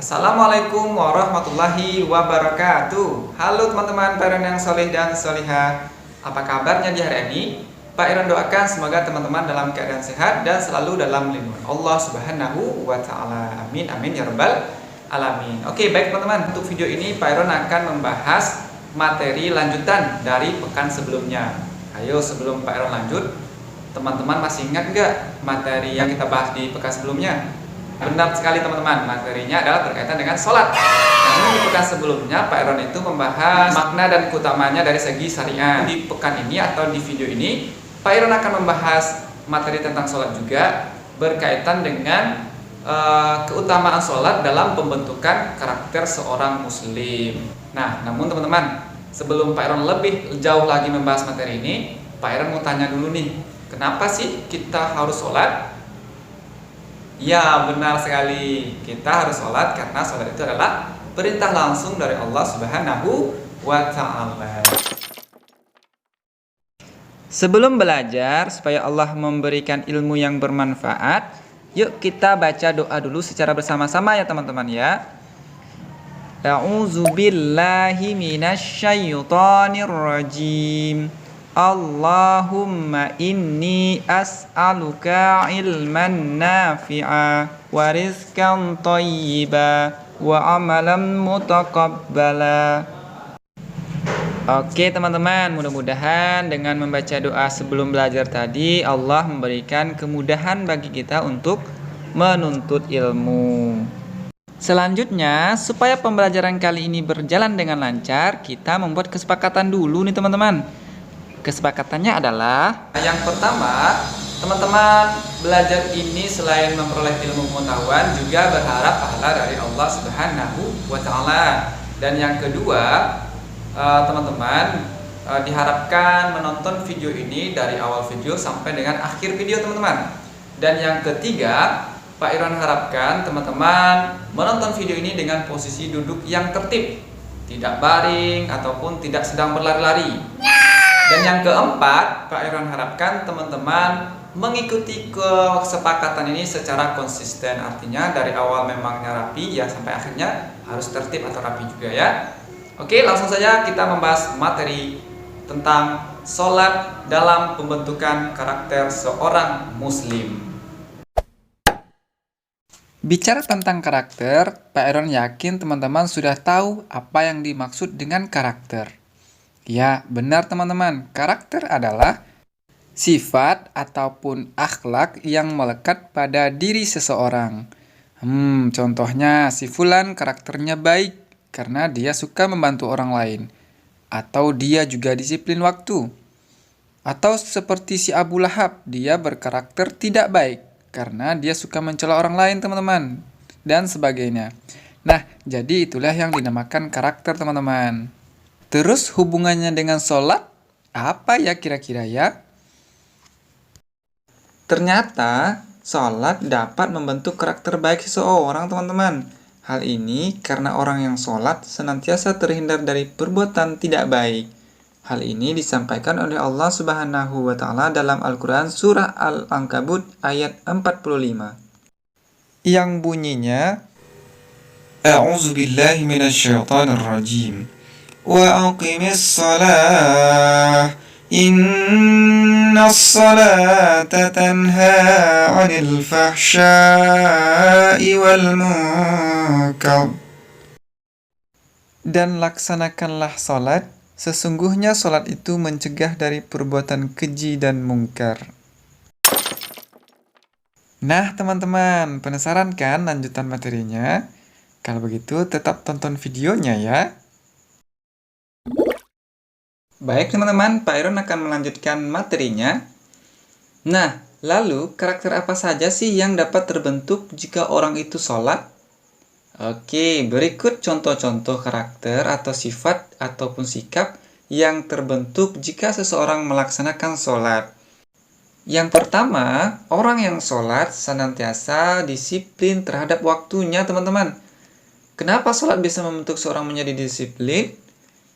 Assalamualaikum warahmatullahi wabarakatuh. Halo teman-teman Pak Iron yang soleh dan solihah. Apa kabarnya di hari ini? Pak Iron doakan semoga teman-teman dalam keadaan sehat dan selalu dalam lindungan Allah Subhanahu wa Ta'ala. Amin amin ya rabbal alamin. Oke, baik teman-teman, untuk video ini Pak Iron akan membahas materi lanjutan dari pekan sebelumnya. Ayo, sebelum Pak Iron lanjut, teman-teman masih ingat nggak materi yang kita bahas di pekan sebelumnya? Benar sekali teman-teman, materinya adalah berkaitan dengan sholat. Namun di pekan sebelumnya Pak Iron itu membahas makna dan keutamanya dari segi syariah. Di pekan ini atau di video ini Pak Iron akan membahas materi tentang sholat juga, berkaitan dengan keutamaan sholat dalam pembentukan karakter seorang muslim. Nah, namun teman-teman, sebelum Pak Iron lebih jauh lagi membahas materi ini, Pak Iron mau tanya dulu nih, kenapa sih kita harus sholat? Ya, benar sekali. Kita harus sholat karena sholat itu adalah perintah langsung dari Allah Subhanahu wa Ta'ala. Sebelum belajar supaya Allah memberikan ilmu yang bermanfaat, yuk kita baca doa dulu secara bersama-sama ya teman-teman ya. A'udzubillahi minasyaitonir rajim. Allahumma inni as'aluka ilman nafi'a wa rizqan thayyiba wa amalan mutaqabbala. Oke teman-teman, mudah-mudahan dengan membaca doa sebelum belajar tadi Allah memberikan kemudahan bagi kita untuk menuntut ilmu. Selanjutnya, supaya pembelajaran kali ini berjalan dengan lancar, kita membuat kesepakatan dulu nih teman-teman. Kesepakatannya adalah yang pertama, teman-teman belajar ini selain memperoleh ilmu pengetahuan juga berharap pahala dari Allah Subhanahu wa Ta'ala. Dan yang kedua, teman-teman diharapkan menonton video ini dari awal video sampai dengan akhir video teman-teman. Dan yang ketiga, Pak Iron harapkan teman-teman menonton video ini dengan posisi duduk yang tertib, tidak baring ataupun tidak sedang berlari-lari. Dan yang keempat, Pak Iron harapkan teman-teman mengikuti kesepakatan ini secara konsisten. Artinya dari awal memangnya rapi, ya sampai akhirnya harus tertib atau rapi juga ya. Oke, langsung saja kita membahas materi tentang sholat dalam pembentukan karakter seorang muslim. Bicara tentang karakter, Pak Iron yakin teman-teman sudah tahu apa yang dimaksud dengan karakter. Ya, benar teman-teman. Karakter adalah sifat ataupun akhlak yang melekat pada diri seseorang. Contohnya si Fulan karakternya baik karena dia suka membantu orang lain. Atau dia juga disiplin waktu. Atau seperti si Abu Lahab, dia berkarakter tidak baik karena dia suka mencela orang lain teman-teman. Dan sebagainya. Nah, jadi itulah yang dinamakan karakter teman-teman. Terus hubungannya dengan sholat, apa ya kira-kira ya? Ternyata sholat dapat membentuk karakter baik seseorang teman-teman. Hal ini karena orang yang sholat senantiasa terhindar dari perbuatan tidak baik. Hal ini disampaikan oleh Allah Subhanahu wa Ta'ala dalam Al-Quran surah Al-Ankabut ayat 45. Yang bunyinya, A'udzubillahi minasyaitonirrajim. وَأَقِمِ الصَّلَاةَ إِنَّ الصَّلَاةَ تَنْهَى عَنِ الْفَحْشَاءِ وَالْمُنكَرِ. Dan laksanakanlah salat, sesungguhnya salat itu mencegah dari perbuatan keji dan mungkar. Nah teman-teman, penasaran kan lanjutan materinya? Kalau begitu tetap tonton videonya ya. Baik teman-teman, Pak Iron akan melanjutkan materinya. Nah, lalu karakter apa saja sih yang dapat terbentuk jika orang itu sholat? Oke, berikut contoh-contoh karakter atau sifat ataupun sikap yang terbentuk jika seseorang melaksanakan sholat. Yang pertama, orang yang sholat senantiasa disiplin terhadap waktunya teman-teman. Kenapa sholat bisa membentuk seorang menjadi disiplin?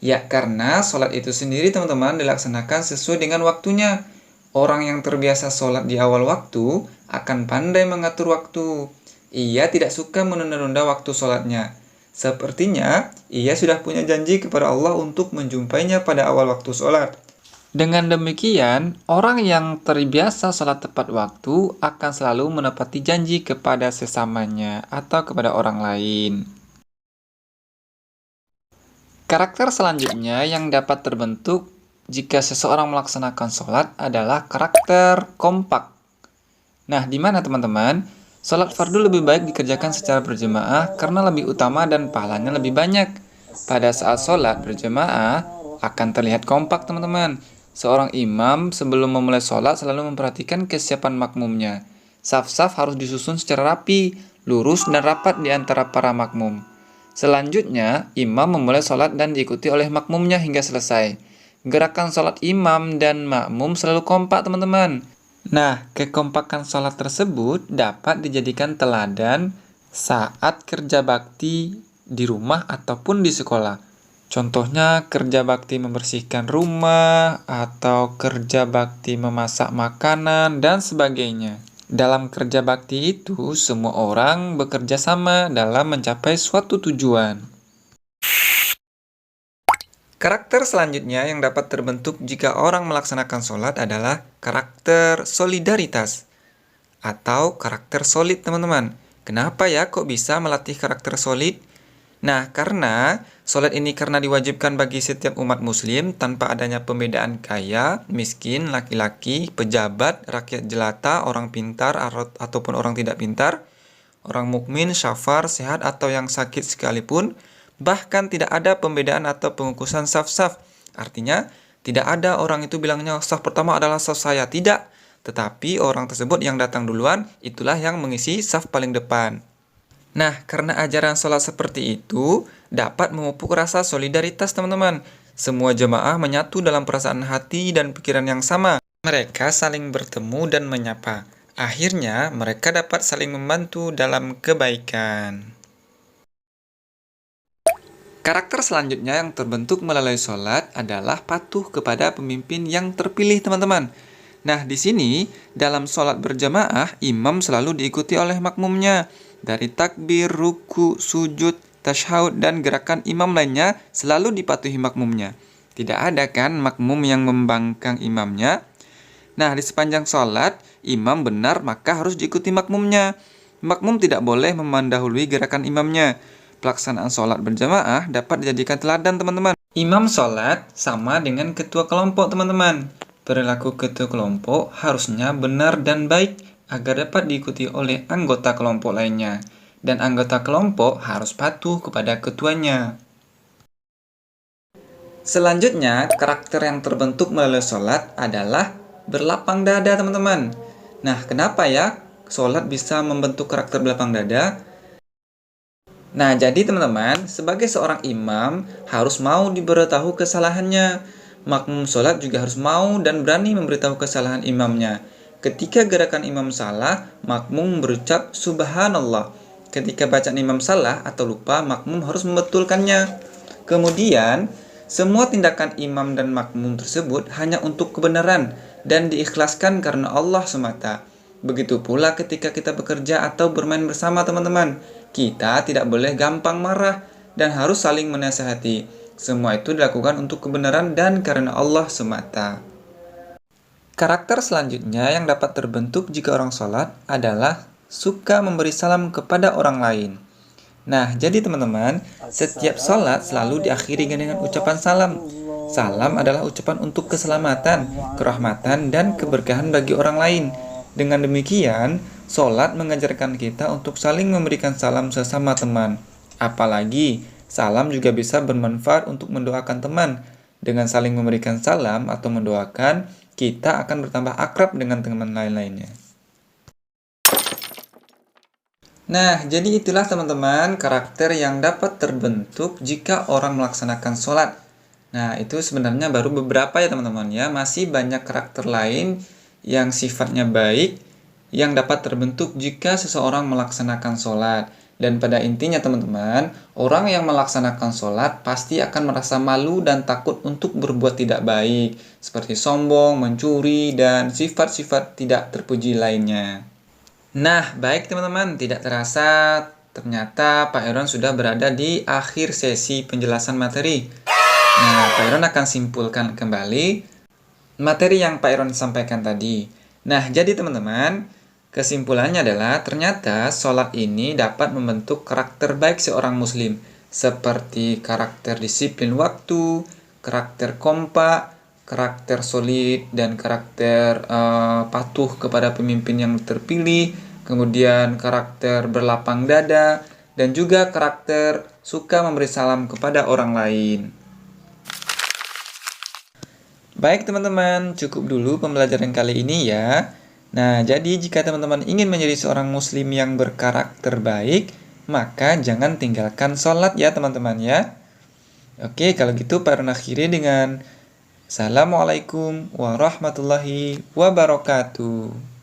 Ya, karena sholat itu sendiri teman-teman dilaksanakan sesuai dengan waktunya. Orang yang terbiasa sholat di awal waktu akan pandai mengatur waktu. ia tidak suka menunda-nunda waktu sholatnya. Sepertinya ia sudah punya janji kepada Allah untuk menjumpainya pada awal waktu sholat. Dengan demikian, orang yang terbiasa sholat tepat waktu akan selalu menepati janji kepada sesamanya atau kepada orang lain. Karakter selanjutnya yang dapat terbentuk jika seseorang melaksanakan sholat adalah karakter kompak. Nah, di mana teman-teman? Sholat fardu lebih baik dikerjakan secara berjamaah karena lebih utama dan pahalanya lebih banyak. Pada saat sholat berjamaah akan terlihat kompak teman-teman. Seorang imam sebelum memulai sholat selalu memperhatikan kesiapan makmumnya. Saf-saf harus disusun secara rapi, lurus dan rapat di antara para makmum. Selanjutnya, imam memulai sholat dan diikuti oleh makmumnya hingga selesai. Gerakan sholat imam dan makmum selalu kompak teman-teman. Nah, kekompakan sholat tersebut dapat dijadikan teladan saat kerja bakti di rumah ataupun di sekolah. Contohnya kerja bakti membersihkan rumah atau kerja bakti memasak makanan dan sebagainya. Dalam kerja bakti itu, semua orang bekerja sama dalam mencapai suatu tujuan. Karakter selanjutnya yang dapat terbentuk jika orang melaksanakan sholat adalah karakter solidaritas atau karakter solid, teman-teman. Kenapa ya kok bisa melatih karakter solid? Nah, karena sholat ini karena diwajibkan bagi setiap umat muslim tanpa adanya pembedaan kaya, miskin, laki-laki, pejabat, rakyat jelata, orang pintar ataupun orang tidak pintar, orang mukmin, syafar, sehat atau yang sakit sekalipun, bahkan tidak ada pembedaan atau pengukusan saf-saf. Artinya, tidak ada orang itu bilangnya saf pertama adalah saf saya. Tidak. Tetapi orang tersebut yang datang duluan, itulah yang mengisi saf paling depan. Nah, karena ajaran sholat seperti itu, dapat memupuk rasa solidaritas teman-teman. Semua jemaah menyatu dalam perasaan hati dan pikiran yang sama. Mereka saling bertemu dan menyapa. Akhirnya, mereka dapat saling membantu dalam kebaikan. Karakter selanjutnya yang terbentuk melalui sholat adalah patuh kepada pemimpin yang terpilih, teman-teman. Nah, di sini, dalam sholat berjamaah, imam selalu diikuti oleh makmumnya. Dari takbir, ruku, sujud, tasyahud, dan gerakan imam lainnya selalu dipatuhi makmumnya. Tidak ada kan makmum yang membangkang imamnya? Nah, di sepanjang sholat, imam benar maka harus diikuti makmumnya. Makmum tidak boleh memandahului gerakan imamnya. Pelaksanaan sholat berjamaah dapat dijadikan teladan, teman-teman. Imam sholat sama dengan ketua kelompok, teman-teman. Perilaku ketua kelompok harusnya benar dan baik agar dapat diikuti oleh anggota kelompok lainnya. Dan anggota kelompok harus patuh kepada ketuanya. Selanjutnya, karakter yang terbentuk melalui sholat adalah berlapang dada, teman-teman. Nah, kenapa ya sholat bisa membentuk karakter berlapang dada? Nah, jadi teman-teman, sebagai seorang imam harus mau diberitahu kesalahannya. Makmum sholat juga harus mau dan berani memberitahu kesalahan imamnya. Ketika gerakan imam salah, makmum berucap subhanallah. Ketika bacaan imam salah atau lupa, makmum harus membetulkannya. Kemudian, semua tindakan imam dan makmum tersebut hanya untuk kebenaran dan diikhlaskan karena Allah semata. Begitu pula ketika kita bekerja atau bermain bersama teman-teman. Kita tidak boleh gampang marah dan harus saling menasihati. Semua itu dilakukan untuk kebenaran dan karena Allah semata. Karakter selanjutnya yang dapat terbentuk jika orang sholat adalah suka memberi salam kepada orang lain. Nah, jadi teman-teman, setiap sholat selalu diakhiri dengan ucapan salam. Salam adalah ucapan untuk keselamatan, kerahmatan, dan keberkahan bagi orang lain. Dengan demikian, sholat mengajarkan kita untuk saling memberikan salam sesama teman. Apalagi, salam juga bisa bermanfaat untuk mendoakan teman. Dengan saling memberikan salam atau mendoakan, kita akan bertambah akrab dengan teman lain-lainnya. Nah, jadi itulah teman-teman karakter yang dapat terbentuk jika orang melaksanakan sholat. Nah, itu sebenarnya baru beberapa ya teman-teman ya. Masih banyak karakter lain yang sifatnya baik yang dapat terbentuk jika seseorang melaksanakan sholat. Dan pada intinya teman-teman, orang yang melaksanakan sholat pasti akan merasa malu dan takut untuk berbuat tidak baik, seperti sombong, mencuri, dan sifat-sifat tidak terpuji lainnya. Nah, baik teman-teman, tidak terasa ternyata Pak Iron sudah berada di akhir sesi penjelasan materi. Nah, Pak Iron akan simpulkan kembali materi yang Pak Iron sampaikan tadi. Nah, jadi teman-teman, kesimpulannya adalah ternyata sholat ini dapat membentuk karakter baik seorang muslim, seperti karakter disiplin waktu, karakter kompak, karakter solid, dan karakter patuh kepada pemimpin yang terpilih, kemudian karakter berlapang dada, dan juga karakter suka memberi salam kepada orang lain. Baik teman-teman, cukup dulu pembelajaran kali ini ya. Nah, jadi jika teman-teman ingin menjadi seorang muslim yang berkarakter baik, maka jangan tinggalkan sholat ya teman-teman ya. Oke, kalau gitu Pak Ron akhiri dengan Assalamualaikum warahmatullahi wabarakatuh.